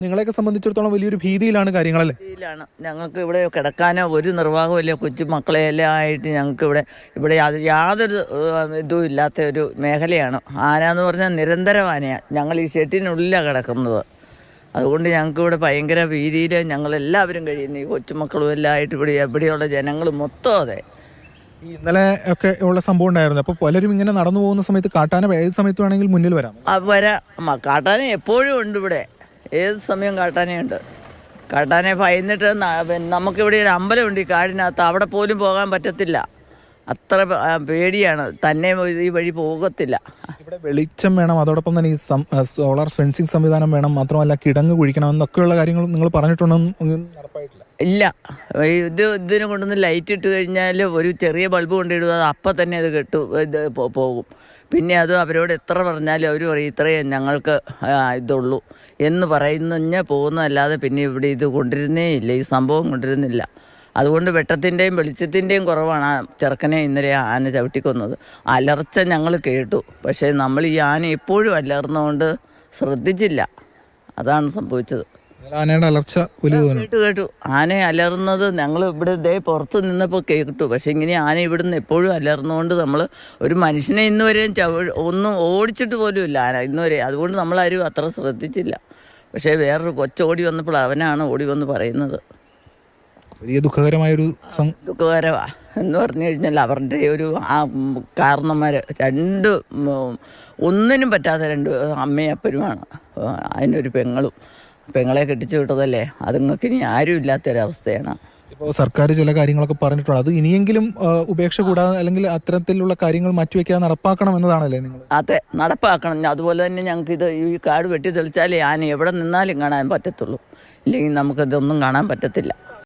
നിങ്ങളെയൊക്കെ സംബന്ധിച്ചിടത്തോളം വലിയൊരു ഭീതിയിലാണ് കാര്യങ്ങളല്ലേ? ഭീതിയിലാണ്. ഞങ്ങൾക്ക് ഇവിടെ കിടക്കാനോ ഒരു നിർവാഹമില്ല. കൊച്ചു മക്കളെല്ലാം ആയിട്ട് ഞങ്ങൾക്ക് ഇവിടെ യാതൊരു ഇതും ഇല്ലാത്ത ഒരു മേഖലയാണ്. ആന എന്ന് പറഞ്ഞാൽ നിരന്തരം ആനയാണ്. ഞങ്ങൾ ഈ ഷെട്ടിനുള്ളിലാണ് കിടക്കുന്നത്. അതുകൊണ്ട് ഞങ്ങൾക്ക് ഇവിടെ ഭയങ്കര ഭീതിയിൽ ഞങ്ങളെല്ലാവരും കഴിയുന്നു. ഈ കൊച്ചുമക്കളും എല്ലാം ആയിട്ട് എവിടെയുള്ള ജനങ്ങൾ മൊത്തം അതെ. ഈ ഇന്നലെ ഒക്കെ ഉള്ള സംഭവം ഉണ്ടായിരുന്നു. അപ്പോൾ പലരും ഇങ്ങനെ നടന്നു പോകുന്ന സമയത്ത് കാട്ടാന ഏത് സമയത്ത് വേണമെങ്കിൽ മുന്നിൽ വരാം. കാട്ടാന എപ്പോഴും ഉണ്ട് ഇവിടെ. ഏത് സമയം കാട്ടാനയുണ്ട്. കാട്ടാനെ ഭയന്നിട്ട് നമുക്കിവിടെ ഒരു അമ്പലമുണ്ട് ഈ കാടിനകത്ത്. അവിടെ പോലും പോകാൻ പറ്റത്തില്ല. അത്ര പേടിയാണ്. തന്നെ ഈ വഴി പോകത്തില്ല. ഇവിടെ വെളിച്ചം വേണം, അതോടൊപ്പം തന്നെ ഈ സോളാർ ഫെൻസിങ് സംവിധാനം വേണം, മാത്രമല്ല കിടങ്ങ് കുഴിക്കണം എന്നൊക്കെയുള്ള കാര്യങ്ങൾ നിങ്ങൾ പറഞ്ഞിട്ടുണ്ടെന്നും നടപ്പായിട്ടില്ല. ഇല്ല, ഇതിനെ കൊണ്ടൊന്ന് ലൈറ്റ് ഇട്ട് കഴിഞ്ഞാൽ ഒരു ചെറിയ ബൾബ് കൊണ്ടിടുക, അത് അപ്പം തന്നെ അത് പോകും. പിന്നെ അത് അവരോട് എത്ര പറഞ്ഞാലും അവർ പറയും ഇത്രയേ ഞങ്ങൾക്ക് ഇതുള്ളൂ എന്ന് പറയുന്ന പോകുന്നതല്ലാതെ പിന്നെ ഇവിടെ ഇത് കൊണ്ടിരുന്നേ ഇല്ല, ഈ സംഭവം കൊണ്ടിരുന്നില്ല. അതുകൊണ്ട് വെട്ടത്തിൻ്റെയും വെളിച്ചത്തിൻ്റെയും കുറവാണ് ആ ചെറുക്കനെ ഇന്നലെ ആന ചവിട്ടിക്കൊന്നത്. അലർച്ച ഞങ്ങൾ കേട്ടു, പക്ഷേ നമ്മൾ ഈ ആന എപ്പോഴും അലർന്നുകൊണ്ട് ശ്രദ്ധിച്ചില്ല. അതാണ് സംഭവിച്ചത്. ആനയുടെ അലർച്ച കേട്ടു. ആന അലർന്നത് ഞങ്ങൾ ഇവിടെ പുറത്ത് നിന്നപ്പോൾ കേട്ടു. പക്ഷേ ഇങ്ങനെ ആന ഇവിടുന്ന് എപ്പോഴും അലർന്നുകൊണ്ട് നമ്മൾ ഒരു മനുഷ്യനെ ഇന്നുവരെയും ഒന്നും ഓടിച്ചിട്ട് പോലും ഇല്ല ആന ഇന്നുവരെ. അതുകൊണ്ട് നമ്മളാരും അത്ര ശ്രദ്ധിച്ചില്ല. പക്ഷേ വേറൊരു കൊച്ചോടി വന്നപ്പോൾ അവനാണ് ഓടി വന്ന് പറയുന്നത്. വലിയ ദുഃഖകരമായൊരു ദുഃഖകരമാണ് എന്ന് പറഞ്ഞു കഴിഞ്ഞാൽ അവരുടെ ഒരു കാരണന്മാർ ഒന്നിനും പറ്റാത്ത രണ്ട് അമ്മയും അപ്പനുമാണ്. അതിനൊരു പെങ്ങളെ കെട്ടിച്ചു വിട്ടതല്ലേ, അതുങ്ങൾക്ക് ഇനി ആരും ഇല്ലാത്തൊരവസ്ഥയാണ്. ഇപ്പോൾ സർക്കാർ ചില കാര്യങ്ങളൊക്കെ പറഞ്ഞിട്ടുണ്ട്. അത് ഇനിയെങ്കിലും ഉപേക്ഷ കൂടാതെ അല്ലെങ്കിൽ അത്തരത്തിലുള്ള കാര്യങ്ങൾ മാറ്റിവെക്കാതെ നടപ്പാക്കണം എന്നതാണല്ലേ നിങ്ങൾ? അതെ, നടപ്പാക്കണം. അതുപോലെ തന്നെ ഞങ്ങൾക്ക് ഈ കാട് വെട്ടി തെളിച്ചാലേ ആന എവിടെ നിന്നാലും കാണാൻ പറ്റത്തുള്ളൂ. ഇല്ലെങ്കിൽ നമുക്കിതൊന്നും കാണാൻ പറ്റത്തില്ല.